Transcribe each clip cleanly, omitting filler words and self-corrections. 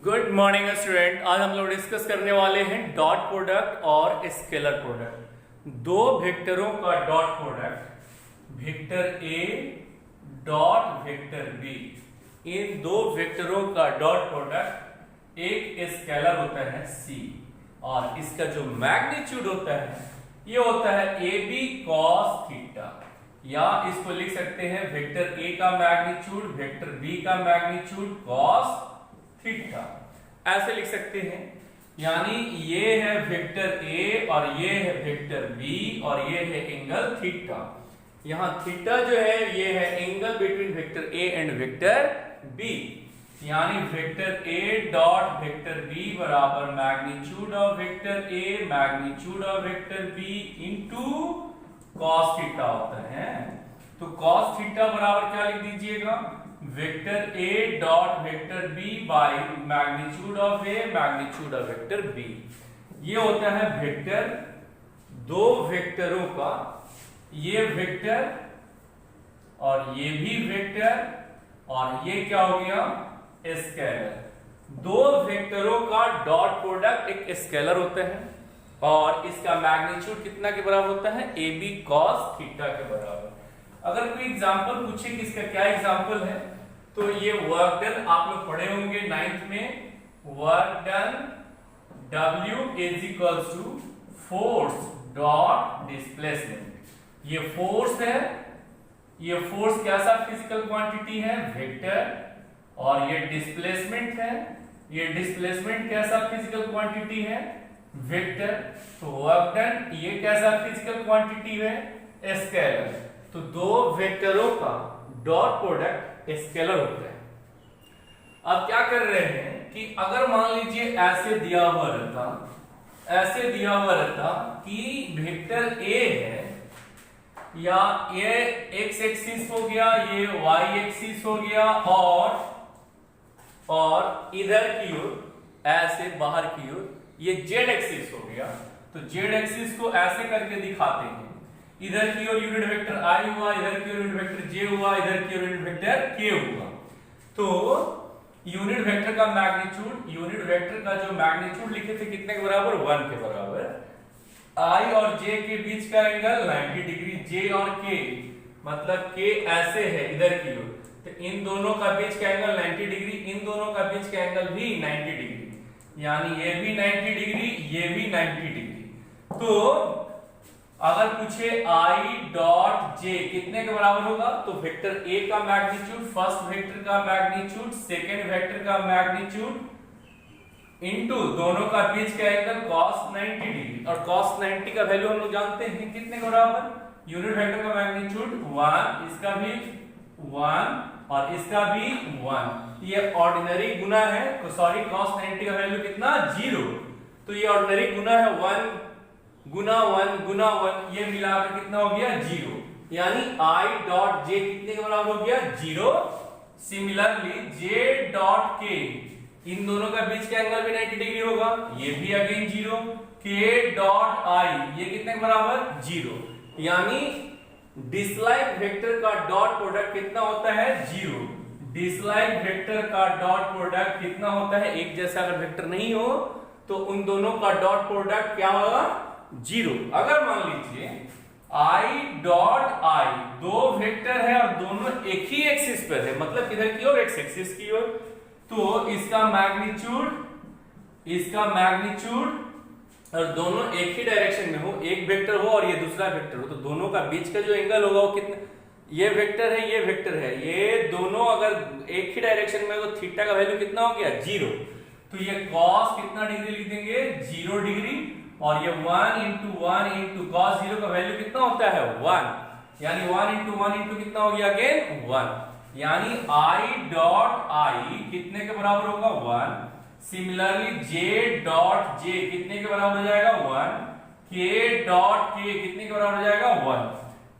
Good morning student. आज हम लोग डिस्कस करने वाले हैं डॉट प्रोडक्ट और स्केलर प्रोडक्ट। दो वेक्टरों का dot product, vector A dot vector B, इन दो वेक्टरों का डॉट प्रोडक्ट एक स्केलर होता है सी, और इसका जो मैग्नीट्यूड होता है ये होता है ए बी कॉस थीटा। या इसको लिख सकते हैं वेक्टर ए का मैग्नीट्यूड वेक्टर बी का मैग्नीट्यूड कॉस थीटा, ऐसे लिख सकते हैं। यानी ये है वेक्टर ए और ये है वेक्टर बी और ये है एंगल थीटा। यहां थीटा जो है ये है angle between vector A and vector B. यानी vector A dot vector B बराबर magnitude of vector A magnitude of vector B into cos theta होता है। तो कॉस थीटा बराबर क्या लिख दीजिएगा, vector A dot vector B by magnitude of A magnitude of vector B. ये होता है वेक्टर, दो वेक्टरों का, ये वेक्टर और ये भी वेक्टर, और ये क्या हो गया स्केलर। दो वेक्टरों का डॉट प्रोडक्ट एक स्केलर होता है और इसका मैग्नीट्यूड कितना के बराबर होता है, ए बी कॉस थीटा के बराबर। अगर कोई एग्जांपल पूछे कि इसका क्या एग्जांपल है, तो ये वर्क डन आप लोग पढ़े होंगे 9th में। Work done W is equals to force dot displacement. ये फोर्स है, ये फोर्स कैसा फिजिकल क्वांटिटी है, वेक्टर, और ये डिस्प्लेसमेंट है, ये डिस्प्लेसमेंट कैसा फिजिकल क्वांटिटी है, वेक्टर। तो वर्क डन ये कैसा फिजिकल क्वांटिटी है, स्केलर। तो दो वेक्टरों का डॉट प्रोडक्ट स्केलर होता है। अब क्या कर रहे हैं कि अगर मान लीजिए ऐसे दिया हुआ रहता, ऐसे दिया हुआ रहता कि वेक्टर ए है, या ये एक्स एक्सिस हो गया, ये वाई एक्सिस हो गया, और इधर की ओर ऐसे बाहर की ओर ये जेड एक्सिस हो गया। तो जेड एक्सिस को ऐसे करके दिखाते हैं, इधर की ओर यूनिट वेक्टर आई हुआ, इधर की ओर यूनिट वेक्टर जे हुआ, इधर की ओर यूनिट वेक्टर के हुआ। तो यूनिट वेक्टर का मैग्नीट्यूड, यूनिट वेक्टर का जो मैग्नीट्यूड लिखे थे कितने के बराबर, 1 के बराबर। आई और जे के बीच का एंगल 90 डिग्री, जे और के मतलब के ऐसे है इधर की ओर, तो इन दोनों का बीच का एंगल 90 डिग्री, इन दोनों का बीच का एंगल भी 90 डिग्री, यानी ये भी 90 डिग्री, ये भी 90 डिग्री। तो अगर पूछे आई डॉट जे कितने के बराबर होगा, तो वेक्टर ए का मैग्नीट्यूड, फर्स्ट वेक्टर का मैग्नीट्यूड, सेकेंड वेक्टर का मैग्नीट्यूड इनटू दोनों का बीच का एंगल cos 90 डिग्री। और cos 90 का वैल्यू हम लोग जानते हैं कितने के बराबर, यूनिट वेक्टर का मैग्नीट्यूड 1, इसका भी 1 और इसका भी 1। ये ऑर्डिनरी गुना है, सॉरी cos 90 का वैल्यू कितना, 0। तो ये ऑर्डिनरी गुना है, 1 गुना 1 गुना 1, ये मिलाकर कितना हो गया, 0। यानी I डॉट जे कितने के बराबर हो गया, 0। सिमिलरली J डॉट के, इन दोनों का बीच का एंगल भी 90 डिग्री होगा, ये भी अगेन 0। K डॉट I ये कितने के बराबर, 0। यानी डिसलाइक वेक्टर का डॉट प्रोडक्ट कितना होता है, 0। डिसलाइक वेक्टर का डॉट प्रोडक्ट कितना होता है, एक जैसा अगर वेक्टर नहीं हो तो उन दोनों का डॉट प्रोडक्ट क्या होगा, 0। अगर मान लीजिए I डॉट I दो वेक्टर है और दोनों एक ही एक्सिस पर है, मतलब किधर की ओर, एक्स एक्सिस की ओर, तो इसका मैग्नीट्यूड और दोनों एक ही डायरेक्शन में हो, एक वेक्टर हो और ये दूसरा वेक्टर हो, तो दोनों का बीच का जो एंगल होगा वो कितना, ये वेक्टर है ये वेक्टर है, ये दोनों अगर एक ही डायरेक्शन में हो तो थीटा का वैल्यू कितना हो गया, 0। तो ये cos कितना डिग्री लिख देंगे, 0 डिग्री, और ये 1 इंटू cos 0 का वैल्यू कितना होता है, 1। यानी 1 इंटू 1 इंटू कितना हो गया, अगेन 1। यानी I डॉट I कितने के बराबर होगा, 1। सिमिलरली J डॉट J कितने के बराबर हो जाएगा, 1। K डॉट K कितने के बराबर हो जाएगा, 1।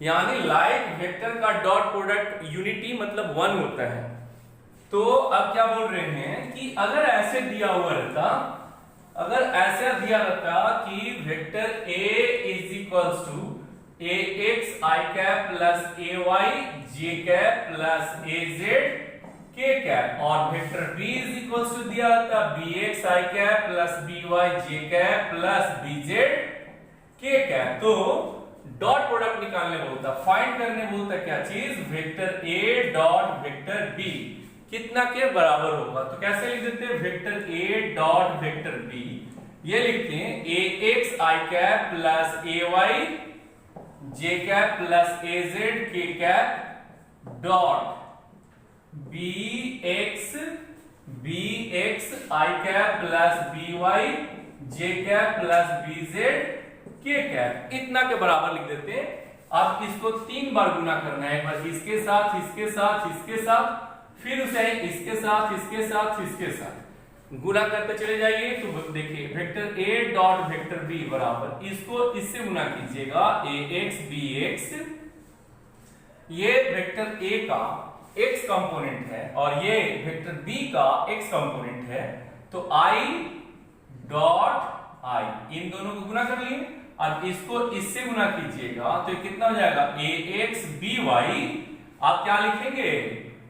यानी लाइक वेक्टर का डॉट प्रोडक्ट यूनिटी मतलब 1 होता है। तो अब क्या बोल रहे हैं कि अगर ऐसे दिया हुआ रहता, अगर ऐसा दिया रहता कि vector A is equals to ax i cap plus ay j cap plus az k cap और vector b is equal to दिया था bx i cap plus by j cap plus bz k cap. तो dot product निकालने बोलता, find करने बोलता क्या चीज, vector a dot vector b कितना के बराबर होगा। तो कैसे लिख देते हैं, vector a dot vector b ये लिखते हैं ax i cap plus ay j cap plus az k cap dot bx i cap plus by j cap plus bz k cap इतना के बराबर लिख देते हैं। अब इसको 3 बार गुना करना है, एक बार इसके साथ इसके साथ इसके साथ, फिर उसे इसके साथ इसके साथ इसके साथ गुना करते चले जाइए। तो देखिए vector a dot vector b बराबर, इसको इससे गुना कीजिएगा ax bx, ये वेक्टर a का x कंपोनेंट है और ये वेक्टर b का x कंपोनेंट है। तो i डॉट i इन दोनों को गुना कर लिए, अब इसको इससे गुना कीजिएगा तो ये कितना हो जाएगा ax by, आप क्या लिखेंगे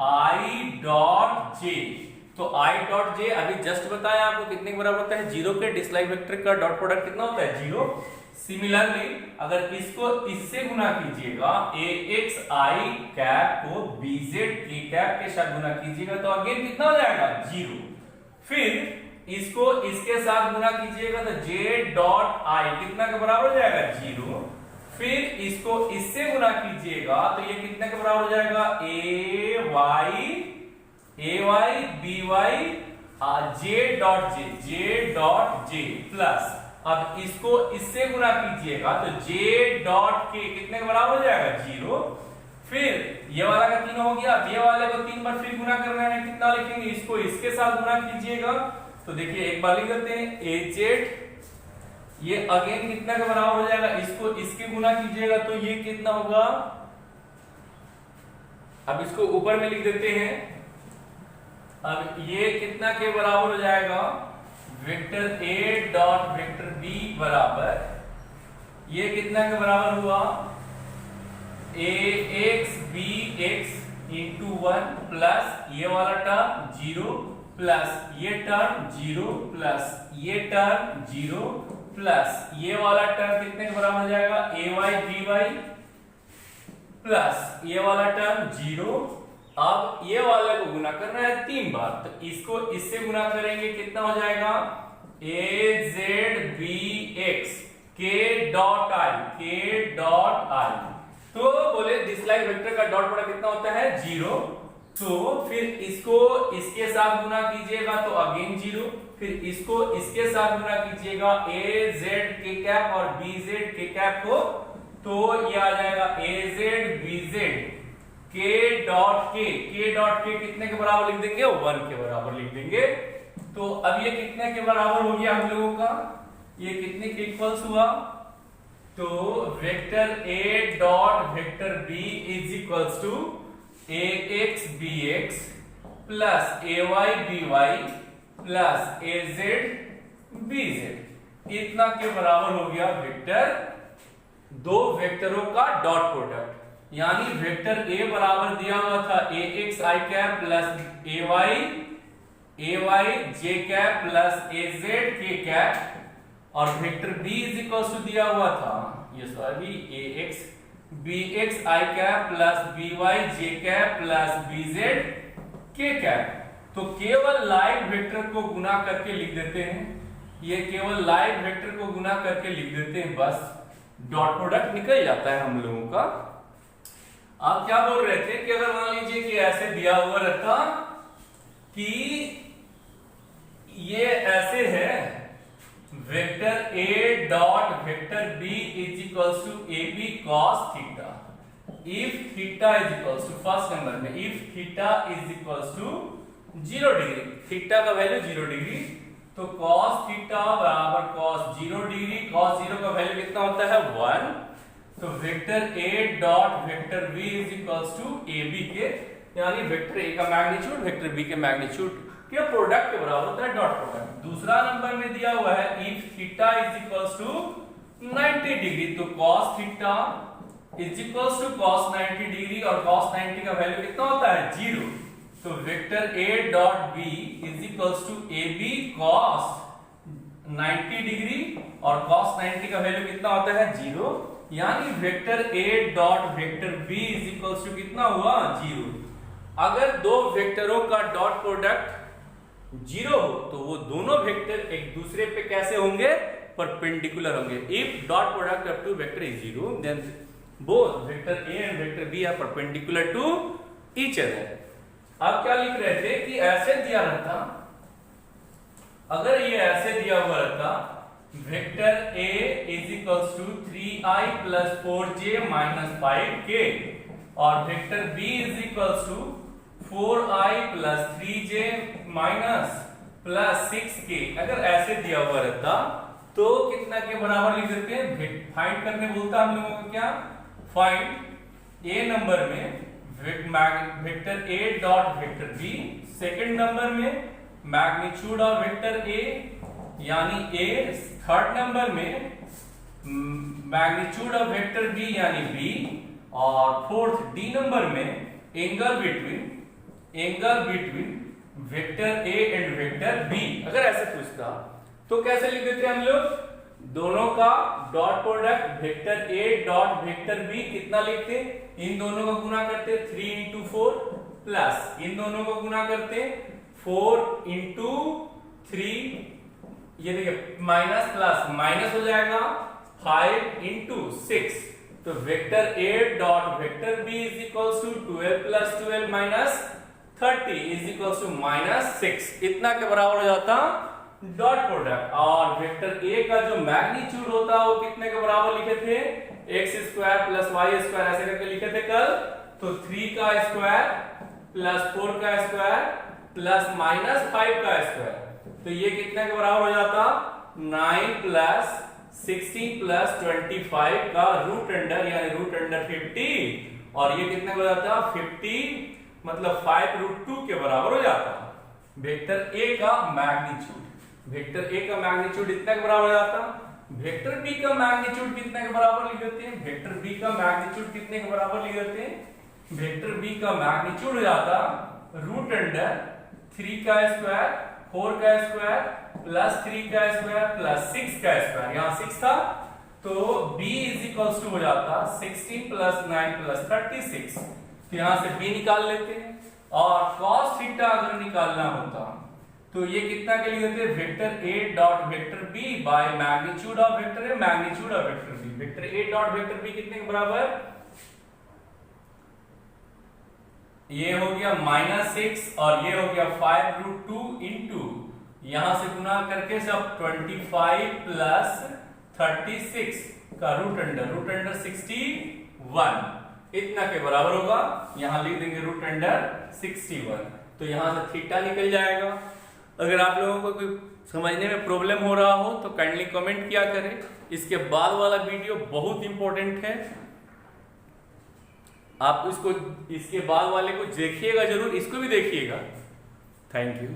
i डॉट j। तो i डॉट j अभी जस्ट बताया आपको कितने के बराबर होता है, 0 के डिस्लाइक वेक्टर का डॉट प्रोडक्ट कितना होता है 0। सिमिलरली अगर इसको इससे गुना कीजिएगा ax i कैप को bz k कैप के साथ गुना कीजिएगा तो अगेन कितना हो जाएगा 0। फिर इसको इसके साथ गुना कीजिएगा तो j डॉट i कितना के बराबर हो जाएगा 0। फिर इसको इससे गुना कीजिएगा तो ये कितने के बराबर हो जाएगा ay by j dot j plus, अब इसको इससे गुना कीजिएगा तो j डॉट k कितने के बराबर हो जाएगा 0। फिर ये वाला का 3 हो गया, ये वाले को 3 बार फिर गुना करना है, कितना लिखेंगे, इसको इसके साथ गुना कीजिएगा तो देखिए एक बार लिख देते हैं az, ये अगेन कितना के बराबर हो जाएगा, इसको इसके गुना कीजिएगा तो ये कितना होगा, अब इसको ऊपर में लिख देते हैं, अब ये कितना के बराबर हो जाएगा, vector a dot vector b बराबर, ये कितना के बराबर हुआ ax bx इंटू 1 प्लस ये वाला टर्म 0 प्लस ये टर्म 0 प्लस ये टर्म 0 प्लस ये वाला टर्म कितने के बराबर हो जाएगा ay by प्लस ये वाला टर्म 0। अब ये वाले को गुना करना है 3 बार, तो इसको इससे गुना करेंगे कितना हो जाएगा az bx k dot i, तो बोले डिस्लाइक वेक्टर का डॉट प्रोडक्ट कितना होता है 0। तो फिर इसको इसके साथ गुना कीजिएगा तो अगेन 0, फिर इसको इसके साथ गुना कीजिएगा az k कैप और bz k कैप को, तो ये आ जाएगा az bz k dot k कितने के बराबर लिख देंगे 1 के बराबर लिख देंगे। तो अब ये कितने के बराबर हो गया हम लोगों का, ये कितने के इक्वल्स हुआ, तो vector a dot vector b is equals to ax bx plus ay by plus az bz इतना के बराबर हो गया वेक्टर, दो वेक्टरों का डॉट प्रोडक्ट। यानी वेक्टर a बराबर दिया हुआ था ax i cap plus ay j cap plus az k cap, और vector b is equal to दिया हुआ था ये sorry ax bx i cap plus by j cap plus bz k cap. तो केवल लाइव वेक्टर को गुना करके लिख देते हैं, ये केवल लाइव वेक्टर को गुना करके लिख देते हैं, बस डॉट प्रोडक्ट निकल जाता है हम लोगों का। आप क्या बोल रहे थे कि अगर मान लीजिए कि ऐसे दिया हुआ रहता कि ये ऐसे है vector a dot vector b is equals to ab cos theta, if theta is equals to first number में if theta is equals to 0 degree, theta का वैल्यू 0 डिग्री, तो cos थीटा बराबर cos 0 डिग्री, cos 0 का value कितना होता है 1, तो vector a dot vector b is equals to ab के, यानी वेक्टर a का मैग्नीट्यूड वेक्टर b के मैग्नीट्यूड के प्रोडक्ट के बराबर होता है डॉट प्रोडक्ट। दूसरा नंबर में दिया हुआ है if theta is equals to 90 degree, तो cos theta is equals to cos 90 degree, और cos 90 का वैल्यू कितना होता है 0, तो vector A dot B is equals to A B cos 90 degree, और cos 90 का वैल्यू कितना होता है 0, यानी vector A dot vector B is equals to कितना हुआ 0। अगर दो वेक्टरों का डॉट प्रोडक्ट 0 हो तो वो दोनों वेक्टर एक दूसरे पे कैसे होंगे, परपेंडिकुलर होंगे। If dot product of two vector is 0 then both vector A and vector B are perpendicular to each other. अब क्या लिख रहे थे कि ऐसे दिया रहता, अगर ये ऐसे दिया हुआ रहता vector A is equals to 3i plus 4j minus 5k और vector B is equals to 4i plus 3j minus plus 6k, अगर ऐसे दिया हुआ रहता तो कितना के बराबर लिख देते हैं, फाइंड करने बोलता हम लोगों को क्या, फाइंड ए नंबर में vector A dot vector B, second number में मैग्नीट्यूड ऑफ वेक्टर ए यानी ए, थर्ड नंबर में मैग्नीट्यूड ऑफ वेक्टर बी यानी बी, और फोर्थ डी नंबर में angle between vector A and vector B. अगर ऐसे पूछता तो कैसे लिख देते हम लोग, दोनों का dot product vector A dot vector B कितना लिखते, इन दोनों को गुना करते 3 इंटू 4 प्लस इन दोनों को गुना करते 4 इंटू 3, ये देखिए माइनस प्लस माइनस हो जाएगा 5 इंटू 6, तो vector A dot vector B is equals to 12 plus 12 minus 30 is equals to minus 6, इतना के बराबर हो जाता डॉट प्रोडक्ट। और वेक्टर ए का जो मैग्नीट्यूड होता है वो कितने के बराबर लिखे थे, X square plus Y square ऐसे करके लिखे थे कल, तो 3 का स्क्वायर प्लस 4 का स्क्वायर प्लस माइनस 5 का स्क्वायर, तो ये कितने के बराबर हो जाता 9 प्लस 16 प्लस 25 का रूट अंडर यानी रूट अंडर 50, और ये कितने हो जाता 50 मतलब 5 रूट 2 के बराबर हो जाता। वेक्टर ए का मैग्नीट्यूड, वेक्टर ए का मैग्नीट्यूड इतना के बराबर हो जाता, वेक्टर बी का मैग्नीट्यूड कितने के बराबर लिख देते हैं, वेक्टर बी का मैग्नीट्यूड कितने के बराबर लिख देते हैं, वेक्टर बी का मैग्नीट्यूड हो जाता रूट अंडर 3 का स्क्वायर 4 का स्क्वायर प्लस 3 का स्क्वायर प्लस 6 का स्क्वायर, यहाँ 6 था तो b इज इक्वल्स टू हो जाता 16 प्लस 9 प्लस 36, तो यहाँ से b निकाल लेते हैं, और cos थीटा अगर निकालना होता तो ये कितना के लिए देते, vector a dot vector b by magnitude of vector a magnitude of vector b, vector a dot vector b कितने के बराबर, ये हो गया -6 और ये हो गया 5 रूट 2 इंटू यहां से गुना करके सब 25 प्लस 36 का रूट अंडर 61 इतना के बराबर होगा, यहां लिख देंगे रूट अंडर 61, तो यहां से थीटा निकल जाएगा। अगर आप लोगों को कोई समझने में प्रॉब्लम हो रहा हो तो काइंडली कमेंट किया करें। इसके बाद वाला वीडियो बहुत इंपॉर्टेंट है, आप इसके बाद वाले को देखिएगा जरूर, इसको भी देखिएगा। Thank you.